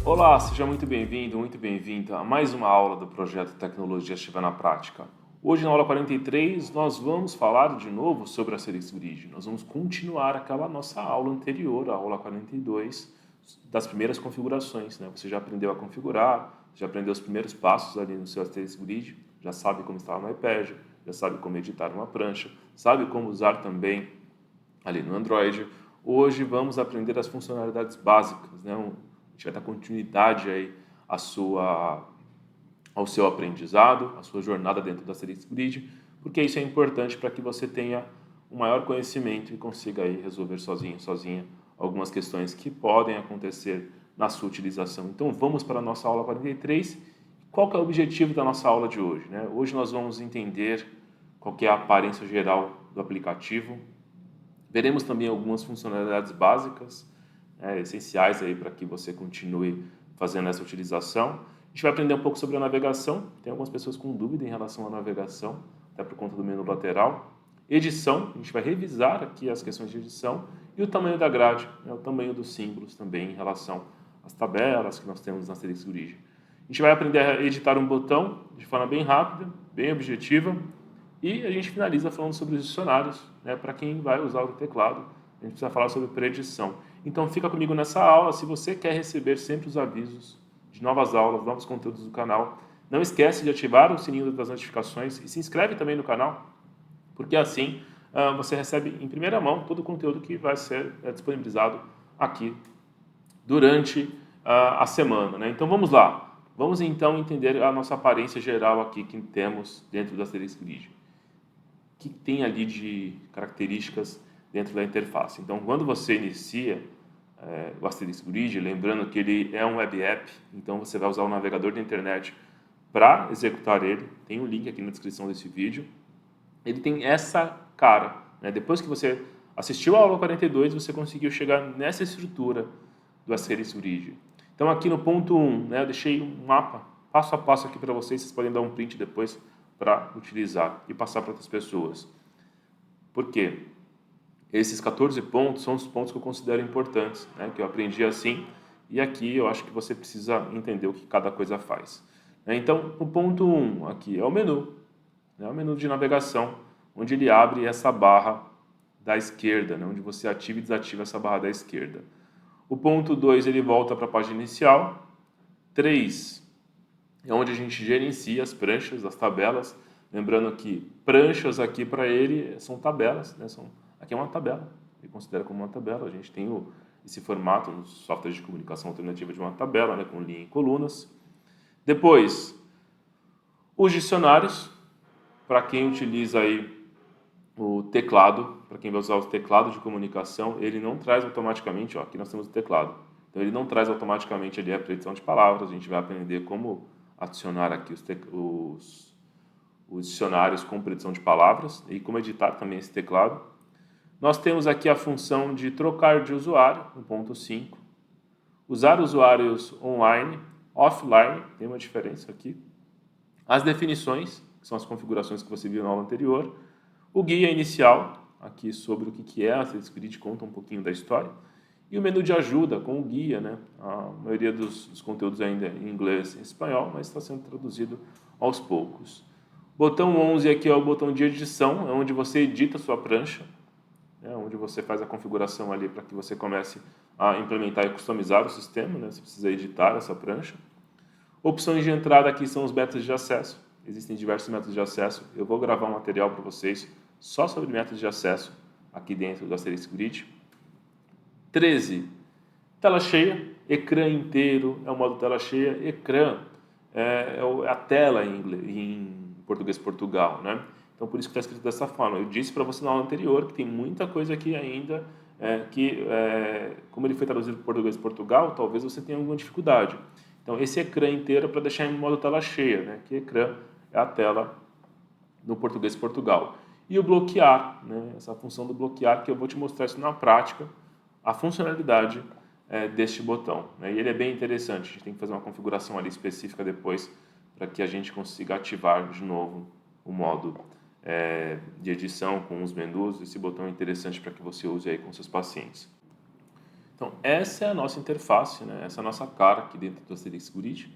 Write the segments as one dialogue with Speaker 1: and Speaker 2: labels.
Speaker 1: Olá, seja muito bem-vindo a mais uma aula do projeto Tecnologia Ativa na Prática. Hoje, na aula 43, nós vamos falar de novo sobre a Serix Grid. Nós vamos continuar aquela nossa aula anterior, a aula 42, das primeiras configurações, né? Você já aprendeu a configurar, já aprendeu os primeiros passos ali no seu Serix Grid, já sabe como instalar no iPad, já sabe como editar uma prancha, sabe como usar também ali no Android. Hoje vamos aprender as funcionalidades básicas, né? A gente vai dar continuidade aí ao seu aprendizado, à sua jornada dentro da Serix Grid, porque isso é importante para que você tenha um maior conhecimento e consiga aí resolver sozinha, algumas questões que podem acontecer na sua utilização. Então vamos para a nossa aula 43. Qual que é o objetivo da nossa aula de hoje, né? Hoje nós vamos entender qual que é a aparência geral do aplicativo. Veremos também algumas funcionalidades básicas, essenciais aí para que você continue fazendo essa utilização. A gente vai aprender um pouco sobre a navegação. Tem algumas pessoas com dúvida em relação à navegação, até por conta do menu lateral. Edição, a gente vai revisar aqui as questões de edição. E o tamanho da grade, o tamanho dos símbolos também em relação às tabelas que nós temos na Serix Grid. A gente vai aprender a editar um botão de forma bem rápida, bem objetiva. E a gente finaliza falando sobre os dicionários, né? Para quem vai usar o teclado, a gente precisa falar sobre pré-edição. Então fica comigo nessa aula. Se você quer receber sempre os avisos de novas aulas, novos conteúdos do canal, não esquece de ativar o sininho das notificações e se inscreve também no canal, porque assim você recebe em primeira mão todo o conteúdo que vai ser disponibilizado aqui durante a semana, né? Então vamos lá. Vamos então entender a nossa aparência geral aqui que temos dentro da Serix Grid. O que tem ali de características dentro da interface. Então, quando você inicia o Asterix Grid, lembrando que ele é um web app, então você vai usar o navegador da internet para executar ele. Tem um link aqui na descrição desse vídeo. Ele tem essa cara, né? Depois que você assistiu a aula 42, você conseguiu chegar nessa estrutura do Asterix Grid. Então, aqui no ponto 1, né, eu deixei um mapa passo a passo aqui para vocês. Vocês podem dar um print depois para utilizar e passar para outras pessoas. Por quê? Esses 14 pontos são os pontos que eu considero importantes, né? Que eu aprendi assim, e aqui eu acho que você precisa entender o que cada coisa faz. Então, o ponto 1 aqui é o menu, né? O menu de navegação, onde ele abre essa barra da esquerda, né? Onde você ativa e desativa essa barra da esquerda. O ponto 2 ele volta para a página inicial. 3 é onde a gente gerencia as pranchas, as tabelas. Lembrando que pranchas aqui para ele são tabelas, né? Aqui é uma tabela, ele considera como uma tabela. A gente tem esse formato nos softwares de comunicação alternativa de uma tabela, né? Com linha e colunas. Depois, os dicionários, para quem utiliza aí o teclado, para quem vai usar o teclado de comunicação, ele não traz automaticamente, aqui nós temos o teclado, então ele não traz automaticamente ali a predição de palavras. A gente vai aprender como adicionar aqui os dicionários com predição de palavras e como editar também esse teclado. Nós temos aqui a função de trocar de usuário, no ponto 5. Usar usuários online, offline, tem uma diferença aqui. As definições, que são as configurações que você viu na aula anterior. O guia inicial, aqui sobre o que é a Serix Grid, conta um pouquinho da história. E o menu de ajuda com o guia, né? A maioria dos conteúdos ainda em inglês e espanhol, mas está sendo traduzido aos poucos. Botão 11 aqui é o botão de edição, é onde você edita a sua prancha, onde você faz a configuração ali para que você comece a implementar e customizar o sistema, né? Você precisa editar essa prancha. Opções de entrada aqui são os métodos de acesso. Existem diversos métodos de acesso. Eu vou gravar um material para vocês só sobre métodos de acesso aqui dentro do Asterix Grid. 13. Tela cheia, ecrã inteiro é o modo tela cheia. Ecrã é a tela em português Portugal, né? Então, por isso que está escrito dessa forma. Eu disse para você na aula anterior que tem muita coisa aqui ainda como ele foi traduzido para português Portugal, talvez você tenha alguma dificuldade. Então, esse ecrã inteiro é para deixar em modo tela cheia, né? Que ecrã é a tela no português Portugal. E o bloquear, né? Essa função do bloquear, que eu vou te mostrar isso na prática, a funcionalidade deste botão, né? E ele é bem interessante. A gente tem que fazer uma configuração ali específica depois para que a gente consiga ativar de novo o modo de edição com os menus. Esse botão é interessante para que você use aí com seus pacientes. Então, essa é a nossa interface, né? Essa é a nossa cara aqui dentro do Asterix Grid.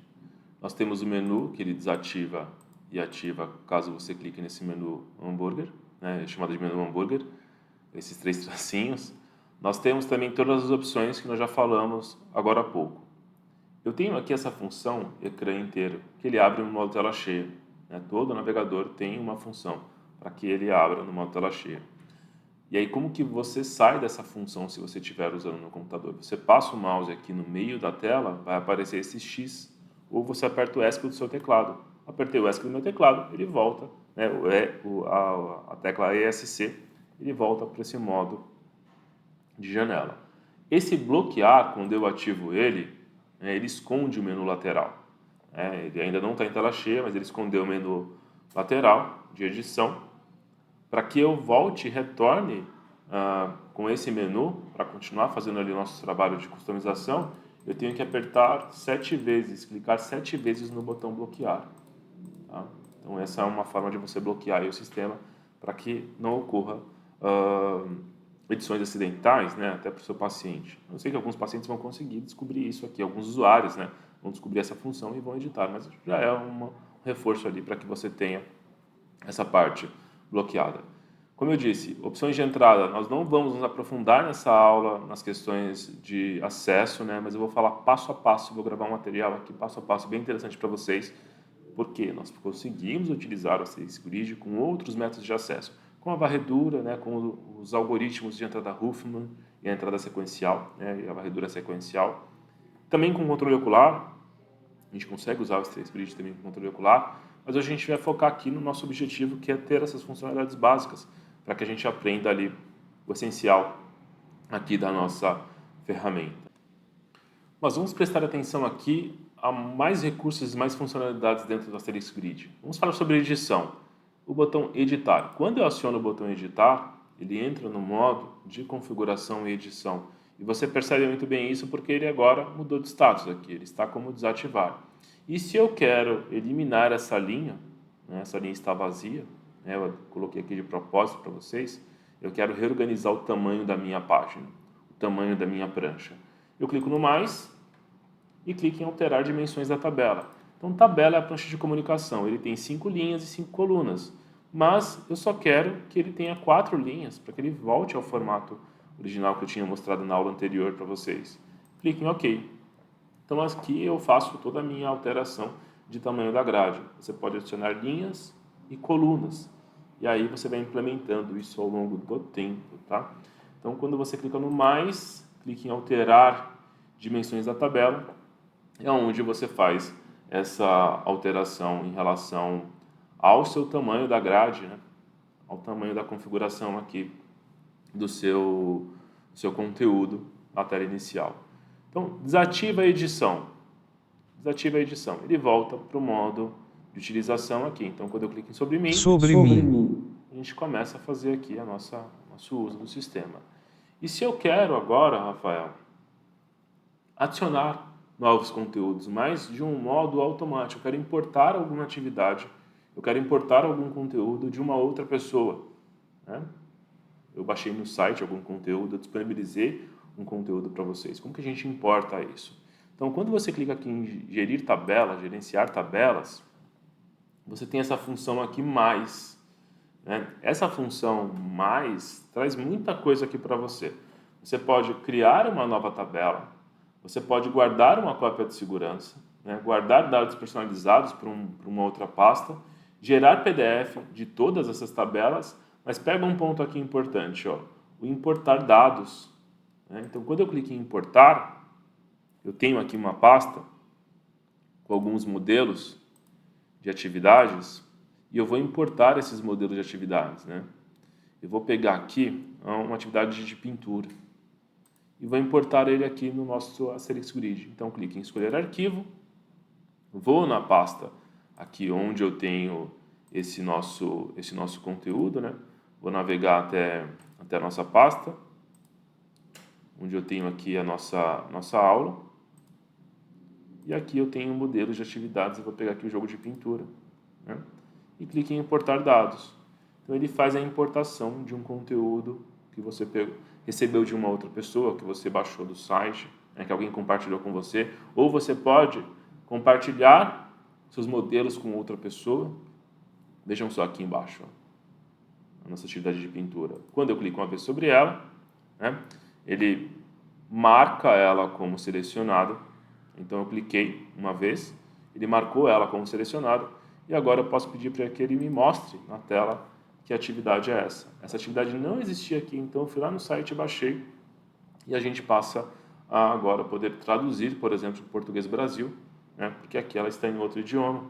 Speaker 1: Nós temos o menu que ele desativa e ativa caso você clique nesse menu hambúrguer, né? Chamado de menu hambúrguer, esses 3 tracinhos. Nós temos também todas as opções que nós já falamos agora há pouco. Eu tenho aqui essa função ecrã inteiro, que ele abre no modo tela cheia, né? Todo navegador tem uma função para que ele abra no modo tela cheia. E aí, como que você sai dessa função se você estiver usando no computador? Você passa o mouse aqui no meio da tela, vai aparecer esse X, ou você aperta o ESC do seu teclado. Apertei o ESC do meu teclado, ele volta, né? A tecla ESC, ele volta para esse modo de janela. Esse bloquear, quando eu ativo ele, né, ele esconde o menu lateral. Ele ainda não está em tela cheia, mas ele escondeu o menu lateral de edição. Para que eu volte e retorne com esse menu, para continuar fazendo ali o nosso trabalho de customização, eu tenho que apertar 7 vezes, clicar 7 vezes no botão bloquear. Tá? Então essa é uma forma de você bloquear aí o sistema para que não ocorra edições acidentais, né, até para o seu paciente. Eu sei que alguns pacientes vão conseguir descobrir isso aqui, alguns usuários, né, vão descobrir essa função e vão editar, mas já é um reforço ali para que você tenha essa parte bloqueada. Como eu disse, opções de entrada, nós não vamos nos aprofundar nessa aula nas questões de acesso, né, mas eu vou falar passo a passo, vou gravar um material aqui passo a passo bem interessante para vocês, porque nós conseguimos utilizar o Asterix Grid com outros métodos de acesso, com a varredura, né, com os algoritmos de entrada Huffman e a entrada sequencial, né, e a varredura sequencial. Também com controle ocular, a gente consegue usar o Asterix Grid também com controle ocular, mas hoje a gente vai focar aqui no nosso objetivo, que é ter essas funcionalidades básicas, para que a gente aprenda ali o essencial aqui da nossa ferramenta. Mas vamos prestar atenção aqui a mais recursos e mais funcionalidades dentro do Asterix Grid. Vamos falar sobre edição. O botão editar. Quando eu aciono o botão editar, ele entra no modo de configuração e edição. E você percebe muito bem isso porque ele agora mudou de status aqui, ele está como desativar. E se eu quero eliminar essa linha, né, essa linha está vazia, né, eu coloquei aqui de propósito para vocês, eu quero reorganizar o tamanho da minha página, o tamanho da minha prancha. Eu clico no mais e clico em alterar dimensões da tabela. Então, tabela é a prancha de comunicação, ele tem 5 linhas e 5 colunas, mas eu só quero que ele tenha 4 linhas, para que ele volte ao formato original que eu tinha mostrado na aula anterior para vocês. Clique em OK. Então, aqui eu faço toda a minha alteração de tamanho da grade. Você pode adicionar linhas e colunas, e aí você vai implementando isso ao longo do tempo, tá? Então, quando você clica no mais, clique em alterar dimensões da tabela, é onde você faz essa alteração em relação ao seu tamanho da grade, né? Ao tamanho da configuração aqui do seu conteúdo na tela inicial. Então, desativa a edição. Desativa a edição. Ele volta para o modo de utilização aqui. Então, quando eu clico em sobre mim, a gente começa a fazer aqui nosso uso do sistema. E se eu quero agora, Rafael, adicionar novos conteúdos, mas de um modo automático. Eu quero importar alguma atividade, eu quero importar algum conteúdo de uma outra pessoa, né? Eu baixei no site algum conteúdo, eu disponibilizei um conteúdo para vocês. Como que a gente importa isso? Então, quando você clica aqui em gerir tabelas, gerenciar tabelas, você tem essa função aqui mais, né? Essa função mais traz muita coisa aqui para você. Você pode criar uma nova tabela, você pode guardar uma cópia de segurança, né? Guardar dados personalizados para uma outra pasta, gerar PDF de todas essas tabelas, mas pega um ponto aqui importante, ó, o importar dados, né? Então, quando eu clico em importar, eu tenho aqui uma pasta com alguns modelos de atividades e eu vou importar esses modelos de atividades, né? Eu vou pegar aqui uma atividade de pintura e vou importar ele aqui no nosso Asterix Grid. Então, clique em escolher arquivo, vou na pasta aqui onde eu tenho esse nosso conteúdo, né? Vou navegar até a nossa pasta, onde eu tenho aqui a nossa aula. E aqui eu tenho modelos de atividades, eu vou pegar aqui o jogo de pintura, né? E clique em importar dados. Então, ele faz a importação de um conteúdo que você pegou, recebeu de uma outra pessoa, que você baixou do site, né, que alguém compartilhou com você, ou você pode compartilhar seus modelos com outra pessoa. Vejam só aqui embaixo, ó, a nossa atividade de pintura. Quando eu clico uma vez sobre ela, né, ele marca ela como selecionado. Então eu cliquei uma vez, ele marcou ela como selecionado, e agora eu posso pedir para que ele me mostre na tela que atividade é essa. Essa atividade não existia aqui, então eu fui lá no site, baixei, e a gente passa a agora poder traduzir, por exemplo, em português Brasil, né, porque aqui ela está em outro idioma.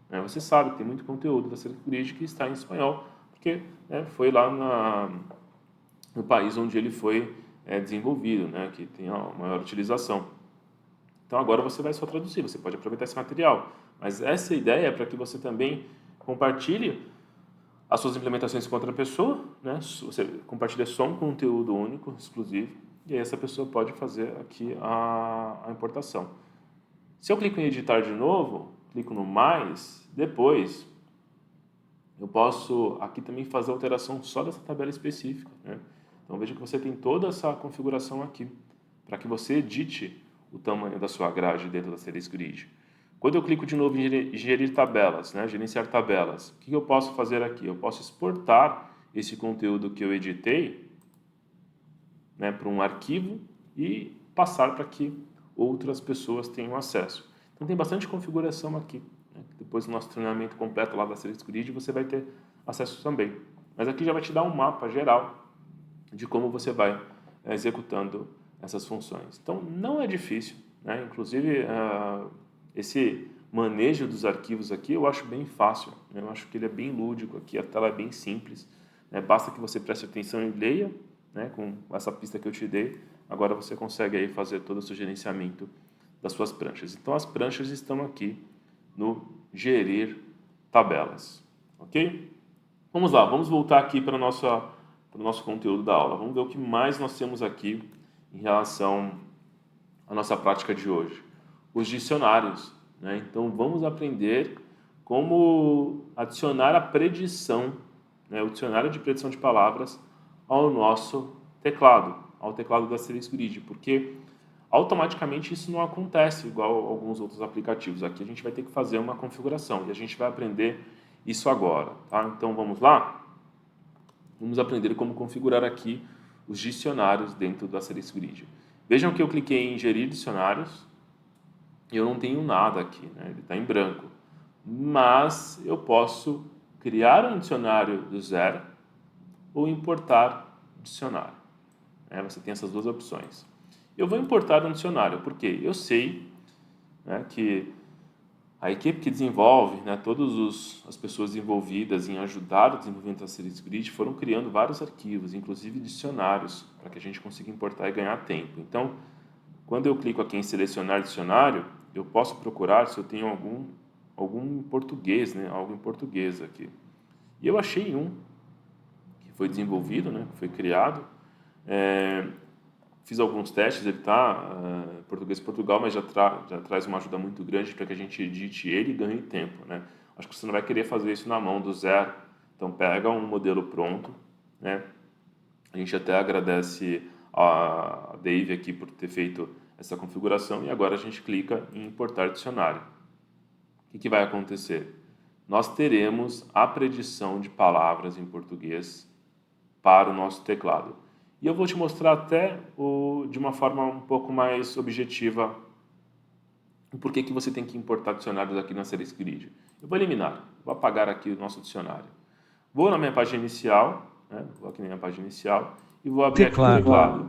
Speaker 1: Né. Você sabe que tem muito conteúdo da Select Grid que está em espanhol, porque, né, foi lá no país onde ele foi desenvolvido, né, que tem a maior utilização. Então agora você vai só traduzir, você pode aproveitar esse material. Mas essa ideia é para que você também compartilhe as suas implementações com outra pessoa, né? Você compartilha só um conteúdo único, exclusivo, e aí essa pessoa pode fazer aqui a importação. Se eu clico em editar de novo, clico no mais, depois eu posso aqui também fazer alteração só dessa tabela específica, né? Então veja que você tem toda essa configuração aqui, para que você edite o tamanho da sua grade dentro da Select Grid. Quando eu clico de novo em gerir tabelas, né, gerenciar tabelas, o que eu posso fazer aqui? Eu posso exportar esse conteúdo que eu editei, né, para um arquivo e passar para que outras pessoas tenham acesso. Então tem bastante configuração aqui. Né? Depois do nosso treinamento completo lá da Select Grid você vai ter acesso também. Mas aqui já vai te dar um mapa geral de como você vai executando essas funções. Então não é difícil, né? Inclusive esse manejo dos arquivos aqui eu acho bem fácil, né? Eu acho que ele é bem lúdico aqui, a tela é bem simples, né? Basta que você preste atenção e leia, né? Com essa pista que eu te dei, agora você consegue aí fazer todo o seu gerenciamento das suas pranchas. Então as pranchas estão aqui no gerir tabelas, ok? Vamos lá, vamos voltar aqui para o nosso conteúdo da aula. Vamos ver o que mais nós temos aqui em relação à nossa prática de hoje. Os dicionários, né? Então vamos aprender como adicionar a predição, né? O dicionário de predição de palavras ao nosso teclado, ao teclado da Select Grid, porque automaticamente isso não acontece igual a alguns outros aplicativos. Aqui a gente vai ter que fazer uma configuração e a gente vai aprender isso agora, tá? Então vamos lá? Vamos aprender como configurar aqui os dicionários dentro da Select Grid. Vejam que eu cliquei em gerir dicionários e eu não tenho nada aqui, né? Ele está em branco. Mas eu posso criar um dicionário do zero ou importar dicionário. Você tem essas duas opções. Eu vou importar um dicionário porque eu sei, né, que a equipe que desenvolve, né, todas as pessoas envolvidas em ajudar o desenvolvimento da Select Grid foram criando vários arquivos, inclusive dicionários, para que a gente consiga importar e ganhar tempo. Então, quando eu clico aqui em selecionar dicionário, eu posso procurar se eu tenho algum em português, né, algo em português aqui. E eu achei um que foi desenvolvido, né, que foi criado. Fiz alguns testes, ele está português Portugal, mas já traz uma ajuda muito grande para que a gente edite ele e ganhe tempo, né? Acho que você não vai querer fazer isso na mão do zero. Então pega um modelo pronto, né? A gente até agradece a Dave aqui por ter feito essa configuração e agora a gente clica em importar dicionário. O que vai acontecer? Nós teremos a predição de palavras em português para o nosso teclado. E eu vou te mostrar até de uma forma um pouco mais objetiva o porquê que você tem que importar dicionários aqui na Select Grid. Eu vou eliminar, vou apagar aqui o nosso dicionário. Vou na minha página inicial, né? Vou aqui na minha página inicial e vou abrir aqui o teclado.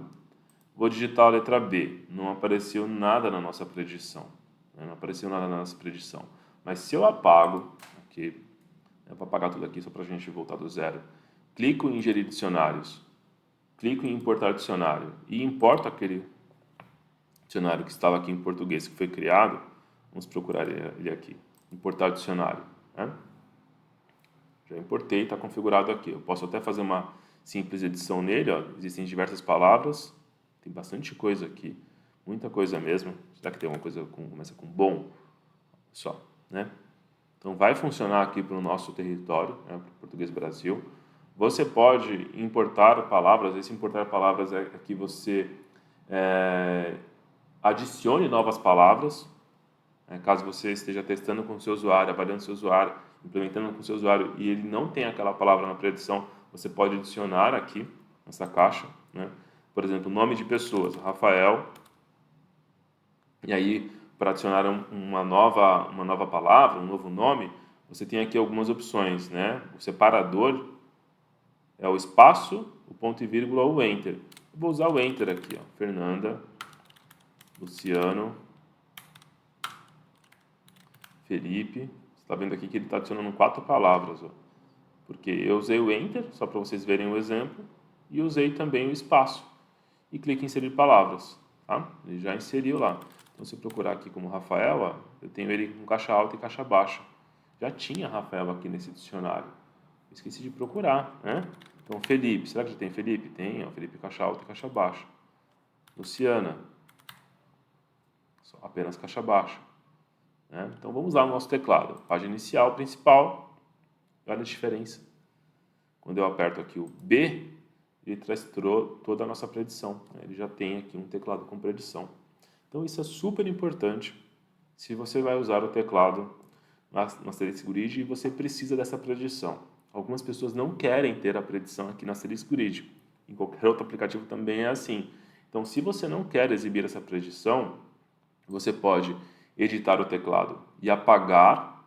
Speaker 1: Vou digitar a letra B. Não apareceu nada na nossa predição. Né? Não apareceu nada na nossa predição. Mas se eu apago, aqui, eu vou apagar tudo aqui só para a gente voltar do zero. Clico em ingerir dicionários. Clico em importar dicionário e importo aquele dicionário que estava aqui em português, que foi criado. Vamos procurar ele aqui. Importar dicionário. Né? Já importei, está configurado aqui. Eu posso até fazer uma simples edição nele. Ó. Existem diversas palavras. Tem bastante coisa aqui. Muita coisa mesmo. Será que tem alguma coisa que começa com bom? Só, né? Então vai funcionar aqui para o nosso território, né, para o português Brasil. Você pode importar palavras. Esse importar palavras é que você adicione novas palavras. Caso você esteja testando com o seu usuário, avaliando o seu usuário, implementando com o seu usuário e ele não tem aquela palavra na predição, você pode adicionar aqui nessa caixa, né? Por exemplo, nome de pessoas, Rafael. E aí, para adicionar uma nova palavra, um novo nome, você tem aqui algumas opções, né? O separador é o espaço, o ponto e vírgula ou o enter. Eu vou usar o enter aqui, ó. Fernanda, Luciano, Felipe. Você está vendo aqui que ele está adicionando 4 palavras, ó. Porque eu usei o enter, só para vocês verem o exemplo, e usei também o espaço. E clique em inserir palavras, tá? Ele já inseriu lá. Então, se eu procurar aqui como Rafael, ó, eu tenho ele com caixa alta e caixa baixa. Já tinha Rafael aqui nesse dicionário. Esqueci de procurar, né? Então, Felipe, será que já tem Felipe? Tem, ó, Felipe caixa alta e caixa baixa. Luciana, só apenas caixa baixa. Né? Então, vamos lá no nosso teclado. Página inicial, principal. Olha a diferença. Quando eu aperto aqui o B, ele traz toda a nossa predição. Ele já tem aqui um teclado com predição. Então, isso é super importante se você vai usar o teclado na Asterisco Grid e você precisa dessa predição. Algumas pessoas não querem ter a predição aqui na Asterisco Grid. Em qualquer outro aplicativo também é assim. Então, se você não quer exibir essa predição, você pode editar o teclado e apagar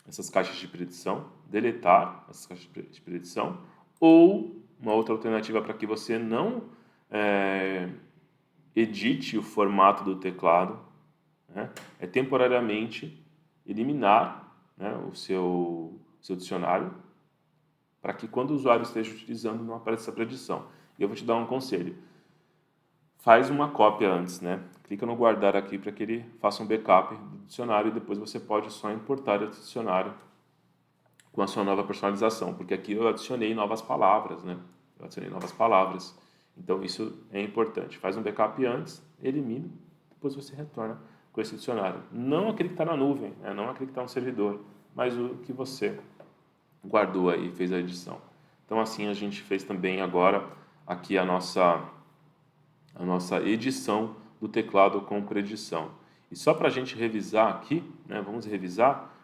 Speaker 1: essas caixas de predição, deletar essas caixas de predição, ou uma outra alternativa para que você não edite o formato do teclado, né, é temporariamente eliminar, né, o seu dicionário, para que quando o usuário esteja utilizando não apareça essa predição. E eu vou te dar um conselho. Faz uma cópia antes, né? Clica no guardar aqui para que ele faça um backup do dicionário e depois você pode só importar esse dicionário com a sua nova personalização, porque aqui eu adicionei novas palavras, né? Eu adicionei novas palavras. Então isso é importante. Faz um backup antes, elimina, depois você retorna com esse dicionário. Não aquele que está na nuvem, né? Não aquele que está no servidor, mas o que você guardou aí e fez a edição. Então assim a gente fez também agora aqui a nossa edição do teclado com predição. E só para a gente revisar aqui, né, vamos revisar.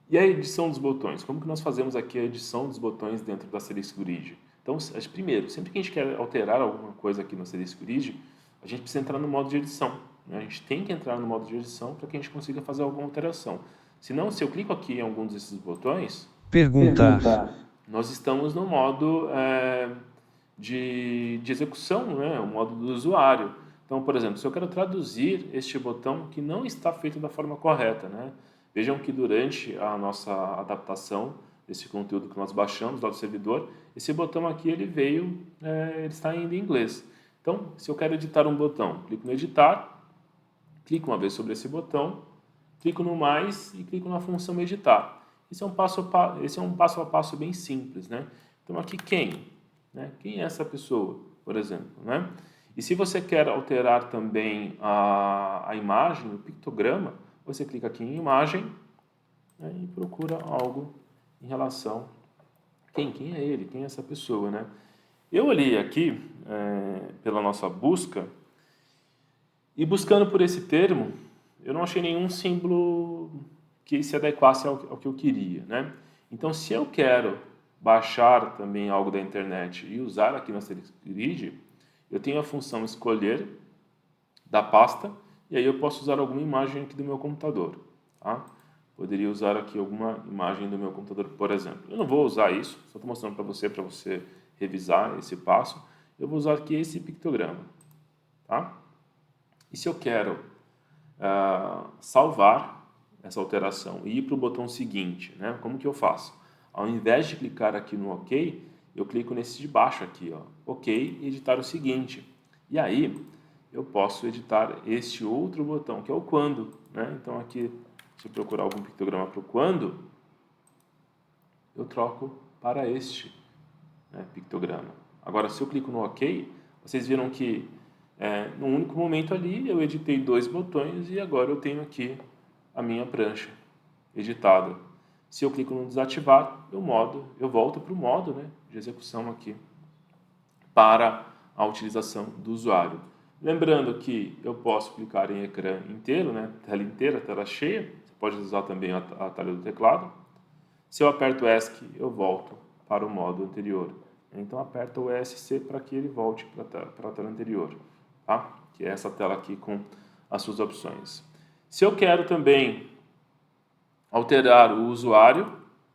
Speaker 1: E a edição dos botões? Como que nós fazemos aqui a edição dos botões dentro da Asterisco Grid? Então, primeiro, sempre que a gente quer alterar alguma coisa aqui no Asterisco Grid, a gente precisa entrar no modo de edição, né? A gente tem que entrar no modo de edição para que a gente consiga fazer alguma alteração. Senão, se eu clico aqui em algum desses botões, nós estamos no modo de execução, né? O modo do usuário. Então, por exemplo, se eu quero traduzir este botão que não está feito da forma correta, né? Vejam que durante a nossa adaptação desse conteúdo que nós baixamos lá do servidor, esse botão aqui ele está ainda em inglês. Então, se eu quero editar um botão, clico no editar, clico uma vez sobre esse botão, clico no mais e clico na função editar. Esse é um passo a passo bem simples, né? Então aqui quem? Né? Quem é essa pessoa, por exemplo, né? E se você quer alterar também a imagem, o pictograma, você clica aqui em imagem, né, e procura algo em relação quem é ele, quem é essa pessoa, né? Eu olhei aqui pela nossa busca e buscando por esse termo, eu não achei nenhum símbolo que se adequasse ao que eu queria, né? Então, se eu quero baixar também algo da internet e usar aqui na Asterisco Grid, eu tenho a função escolher da pasta e aí eu posso usar alguma imagem aqui do meu computador, tá? Poderia usar aqui alguma imagem do meu computador, por exemplo. Eu não vou usar isso, só estou mostrando para você revisar esse passo. Eu vou usar aqui esse pictograma, tá? E se eu quero salvar essa alteração e ir para o botão seguinte, né? Como que eu faço? Ao invés de clicar aqui no OK, eu clico nesse de baixo aqui, ó, OK, e editar o seguinte. E aí eu posso editar este outro botão, que é o quando, né? Então aqui, se eu procurar algum pictograma para o quando, eu troco para este, né, pictograma. Agora, se eu clico no OK, vocês viram que num único momento ali eu editei 2 botões e agora eu tenho aqui a minha prancha editada. Se eu clico no desativar, eu volto para o modo, né, de execução aqui para a utilização do usuário. Lembrando que eu posso clicar em ecrã inteiro, né, tela inteira, tela cheia. Você pode usar também a tela do teclado. Se eu aperto ESC, eu volto para o modo anterior. Então aperta o ESC para que ele volte para a tela anterior, tá? Que é essa tela aqui com as suas opções. Se eu quero também alterar o usuário,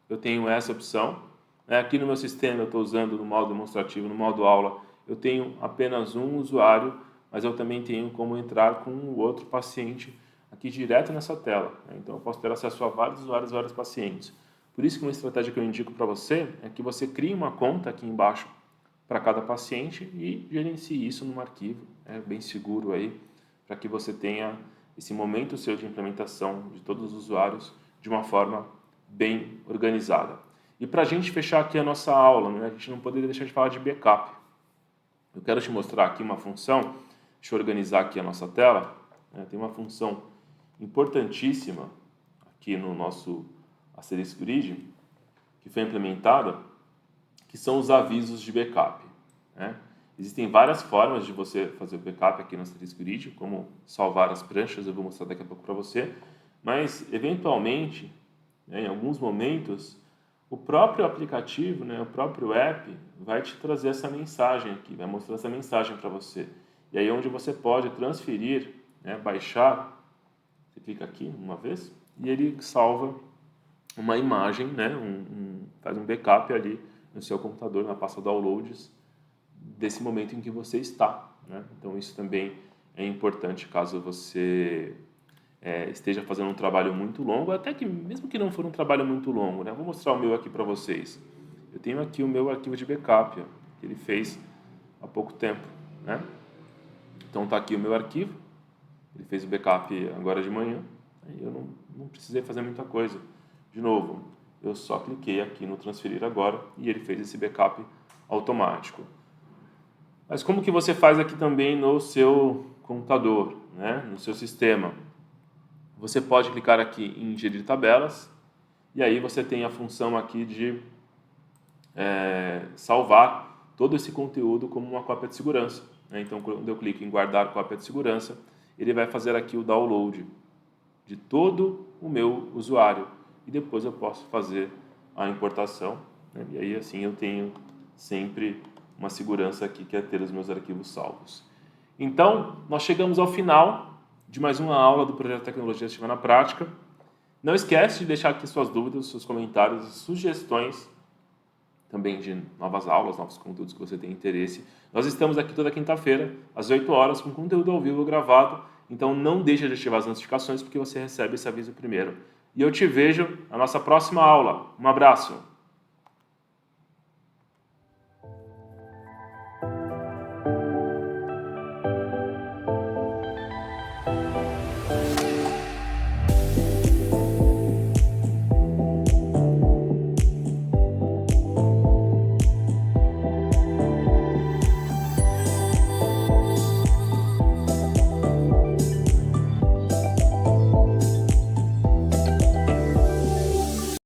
Speaker 1: eu tenho essa opção. Aqui no meu sistema eu estou usando no modo demonstrativo, no modo aula, eu tenho apenas um usuário, mas eu também tenho como entrar com o outro paciente aqui direto nessa tela. Então eu posso ter acesso a vários usuários, vários pacientes. Por isso que uma estratégia que eu indico para você é que você crie uma conta aqui embaixo para cada paciente e gerencie isso num arquivo, bem seguro aí, para que você tenha esse momento seu de implementação de todos os usuários de uma forma bem organizada. E para a gente fechar aqui a nossa aula, né, a gente não poderia deixar de falar de backup. Eu quero te mostrar aqui uma função, deixa eu organizar aqui a nossa tela, tem uma função importantíssima aqui no nosso Asterisk Grid, que foi implementada, que são os avisos de backup. Existem várias formas de você fazer o backup aqui no Asterisk Grid, como salvar as pranchas, eu vou mostrar daqui a pouco para você, mas eventualmente, em alguns momentos, o próprio aplicativo, o próprio app, vai te trazer essa mensagem aqui, vai mostrar essa mensagem para você. E aí onde você pode transferir, baixar, você clica aqui uma vez, e ele salva uma imagem, faz um backup ali no seu computador, na pasta downloads, desse momento em que você está. Então isso também é importante caso você esteja fazendo um trabalho muito longo, até que mesmo que não for um trabalho muito longo, vou mostrar o meu aqui para vocês. Eu tenho aqui o meu arquivo de backup, que ele fez há pouco tempo. Então está aqui o meu arquivo, ele fez o backup agora de manhã, eu não precisei fazer muita coisa. De novo, eu só cliquei aqui no transferir agora e ele fez esse backup automático. Mas como que você faz aqui também no seu computador, no seu sistema? Você pode clicar aqui em gerir tabelas e aí você tem a função aqui de salvar todo esse conteúdo como uma cópia de segurança. Então, quando eu clico em guardar cópia de segurança, ele vai fazer aqui o download de todo o meu usuário e depois eu posso fazer a importação. E aí assim eu tenho sempre uma segurança aqui que é ter os meus arquivos salvos. Então, nós chegamos ao final de mais uma aula do Projeto Tecnologia Assistiva na Prática. Não esquece de deixar aqui suas dúvidas, seus comentários e sugestões também de novas aulas, novos conteúdos que você tem interesse. Nós estamos aqui toda quinta-feira, às 8 horas, com conteúdo ao vivo gravado. Então, não deixe de ativar as notificações, porque você recebe esse aviso primeiro. E eu te vejo na nossa próxima aula. Um abraço!